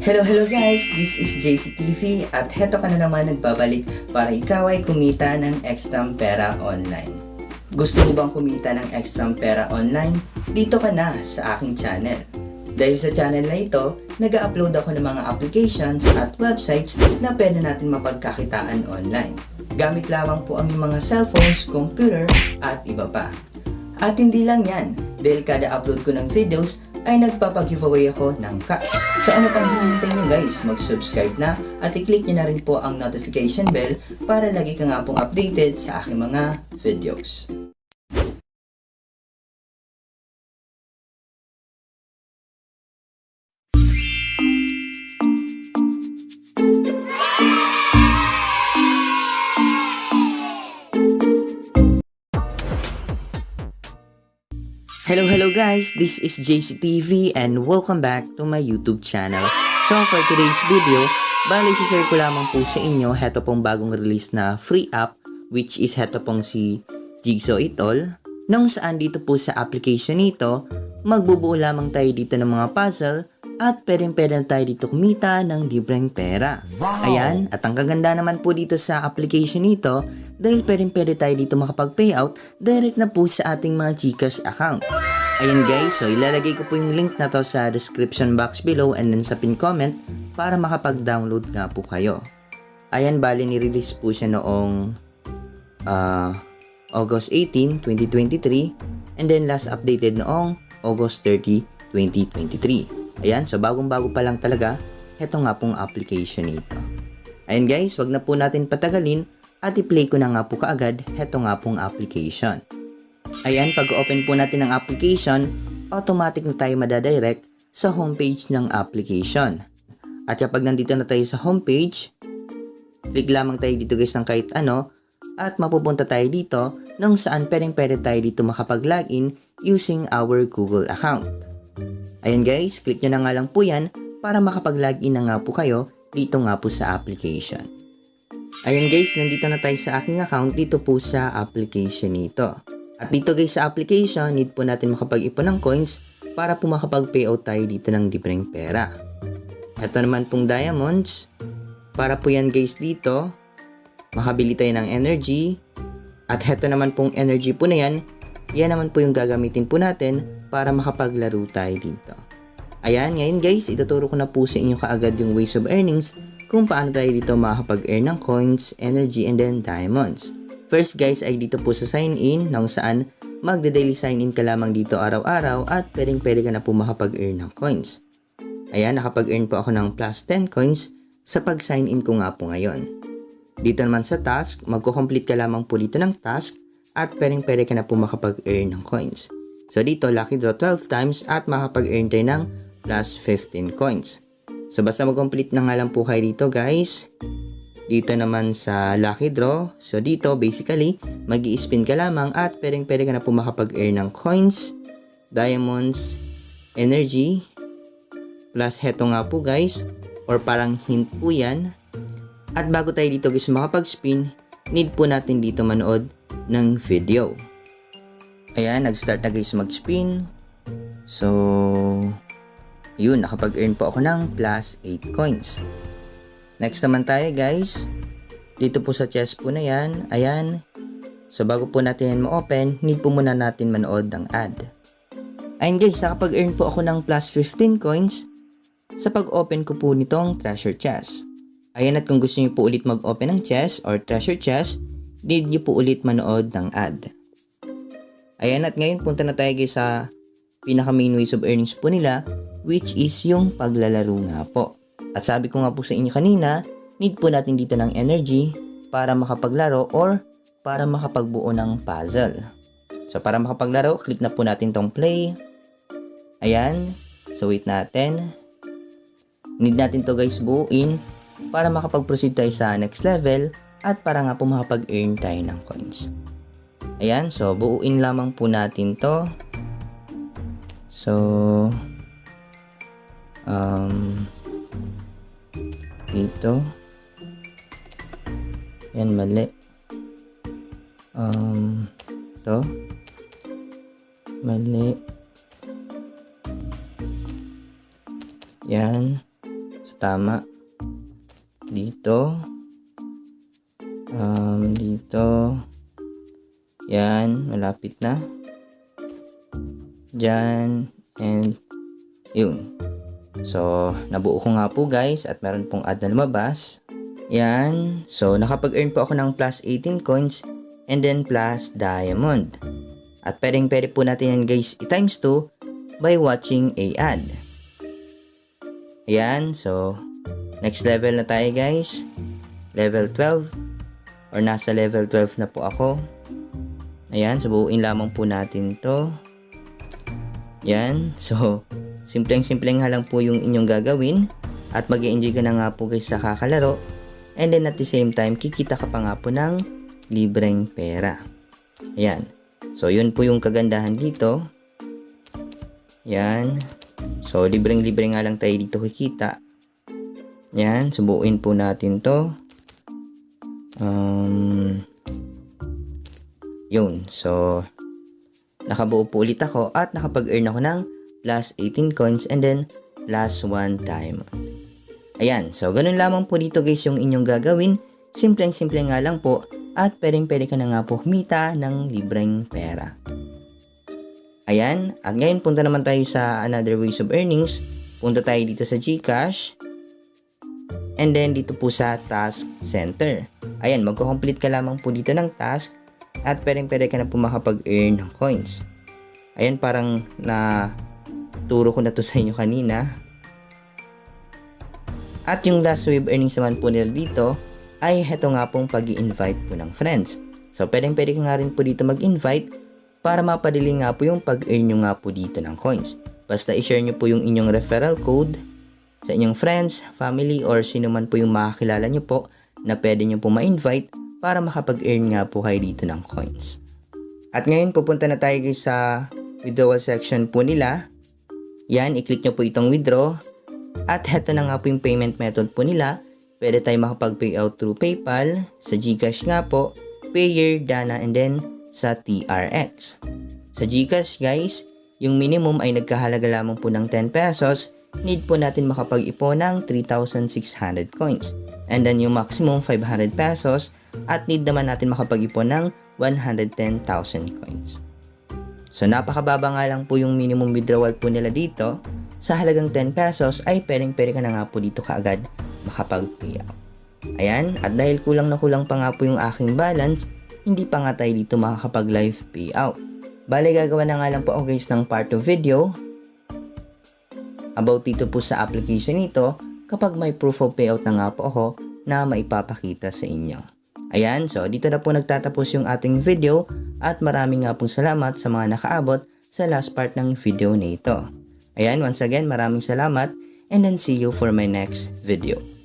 Hello guys! This is JCTV at heto ka na naman nagbabalik para ikaw ay kumita ng ekstrang pera online. Gusto mo bang kumita ng ekstrang pera online? Dito ka na sa aking channel. Dahil sa channel na ito, nag-upload ako ng mga applications at websites na pwede natin mapagkakitaan online. Gamit lamang po ang iyong mga cellphones, computer at iba pa. At hindi lang yan, dahil kada upload ko ng videos ay nagpapag-giveaway ako ng cash. So ano pang hinihintay nyo guys, mag-subscribe na at i-click nyo na rin po ang notification bell para lagi ka nga pong updated sa aking mga videos. Hello guys, this is JCTV and welcome back to my YouTube channel. So for today's video, bali share ko lamang po sa inyo heto pong bagong release na free app which is heto pong si Jigsaw It All. Nung saan dito po sa application nito, magbubuo lamang tayo dito ng mga puzzle at pwede tayo dito kumita ng libreng pera. Wow. Ayan, at ang kaganda naman po dito sa application nito dahil pwede tayo dito makapag-payout direct na po sa ating mga GCash account. Ayan guys, so ilalagay ko po yung link na to sa description box below and then sa pin comment para makapag-download nga po kayo. Ayan, bali ni-release po siya noong August 18, 2023 and then last updated noong August 30, 2023. Ayan, so bagong-bago pa lang talaga, heto nga pong application nito. Ayan guys, wag na po natin patagalin at i-play ko na nga po kaagad, heto nga pong application. Ayan, pag-open po natin ang application, automatic na tayo madadirect sa homepage ng application. At kapag nandito na tayo sa homepage, click lamang tayo dito guys ng kahit ano, at mapupunta tayo dito nung saan pwede tayo dito makapag-login using our Google account. Ayan guys, click nyo na nga lang po yan para makapag-login na nga po kayo dito nga po sa application. Ayan guys, nandito na tayo sa aking account dito po sa application nito. At dito guys sa application, need po natin makapag-ipon ng coins para po makapag-payout tayo dito ng libreng pera. Ito naman pong diamonds, para po yan guys dito, makabili tayo ng energy. At heto naman pong energy po na yan, yan naman po yung gagamitin po natin para makapaglaro tayo dito. Ayan, ngayon guys, ituturo ko na po sa inyo kaagad yung ways of earnings kung paano tayo dito makakapag-earn ng coins, energy, and then diamonds. First guys ay dito po sa sign in, kung saan magde-daily sign in ka lamang dito araw-araw at pwede ka na po makapag-earn ng coins. Ayan, nakapag-earn po ako ng plus 10 coins sa pag-sign in ko nga po ngayon. Dito naman sa task, magko-complete ka lamang po dito ng task at pwede ka na po makapag-earn ng coins. So dito, lucky draw 12 times at makapag-earn tayo ng plus 15 coins. So basta mag-complete na nga lang po kayo dito guys. Dito naman sa lucky draw, so dito basically, mag-i-spin ka lamang at pwede ka na po makapag-earn ng coins, diamonds, energy, plus heto nga po guys, or parang hint po yan. At bago tayo dito guys makapag-spin, need po natin dito manood ng video. Ayan, nag-start na guys mag-spin. So, yun, nakapag-earn po ako ng plus 8 coins. Next naman tayo guys. Dito po sa chest po na yan. Ayan. So, bago po natin yan ma-open, need po muna natin manood ng ad. Ayan guys, nakapag-earn po ako ng plus 15 coins sa pag-open ko po nitong treasure chest. Ayan, at kung gusto niyo po ulit mag-open ng chest or treasure chest, need niyo po ulit manood ng ad. Ayan, at ngayon punta na tayo guys sa pinaka main ways of earnings po nila, which is yung paglalaro nga po. At sabi ko nga po sa inyo kanina, need po natin dito ng energy para makapaglaro or para makapagbuo ng puzzle. So para makapaglaro, click na po natin tong play. Ayan, so wait natin. Need natin to guys buuin para makapag-proceed tayo sa next level at para nga po makapag-earn tayo ng coins. Ayan, so buuin lamang po natin to. So, dito. Ayan, mali. To. Mali. Yan. So, tama. Dito. Dito. Yan, malapit na. Diyan. And, yun. So, nabuo ko nga po guys at meron pong ad na lumabas. Yan. So, nakapag-earn po ako ng plus 18 coins and then plus diamond. At pwede po natin yan guys i-times 2 by watching a ad. Ayan. So, next level na tayo guys. Level 12. Or nasa level 12 na po ako. Ayan. So, buuin lamang po natin to. Ayan. So, simpleng-simpleng lang po yung inyong gagawin. At mag-i-enjoy ka na nga po guys sa kakalaro. And then at the same time, kikita ka pa nga po ng libreng pera. Ayan. So, yun po yung kagandahan dito. Ayan. So, libreng-libre nga lang tayo dito kikita. Ayan. Subuin po natin to. Yun. So, nakabuo po ulit ako at nakapag-earn ako ng plus 18 coins and then plus 1 diamond. Ayan. So, ganun lamang po dito guys yung inyong gagawin. Simpleng-simple nga lang po at pwede ka na nga po kumita ng libreng pera. Ayan. At ngayon punta naman tayo sa another ways of earnings. Punta tayo dito sa GCash. And then dito po sa task center. Ayan. Magko-complete ka lamang po dito ng task. At pwede ka na po makapag-earn ng coins. Ayan, parang turo ko na to sa inyo kanina. At yung last way of earnings naman po nila dito ay heto nga pong pag-i-invite po ng friends. So, pwede ka nga rin po dito mag-invite para mapadali nga po yung pag-earn nyo nga po dito ng coins. Basta i-share nyo po yung inyong referral code sa inyong friends, family, or sino man po yung makakilala nyo po na pwede nyo po ma-invite para makapag-earn nga po kayo dito ng coins. At ngayon pupunta na tayo guys sa withdrawal section po nila. Yan, i-click nyo po itong withdraw. At heto na nga po yung payment method po nila. Pwede tayo makapag-payout through PayPal, sa GCash nga po, Payer, Dana, and then sa TRX. Sa GCash guys, yung minimum ay nagkahalaga lamang po ng 10 pesos. Need po natin makapag-ipon ng 3,600 coins. And then yung maximum 500 pesos. At need naman natin makapag-ipon ng 110,000 coins. So napakababa nga lang po yung minimum withdrawal po nila dito. Sa halagang 10 pesos ay pwede ka na nga po dito kaagad makapag-payout. Ayan, at dahil kulang na kulang pa nga po yung aking balance, hindi pa nga tayo dito makakapag-live payout. Bale, gagawa na nga lang po ako guys ng part 2 video about dito po sa application nito kapag may proof of payout na nga po ako na maipapakita sa inyo. Ayan, so dito na po nagtatapos yung ating video at maraming nga pong salamat sa mga nakaabot sa last part ng video na ito. Ayan, once again, maraming salamat and then see you for my next video.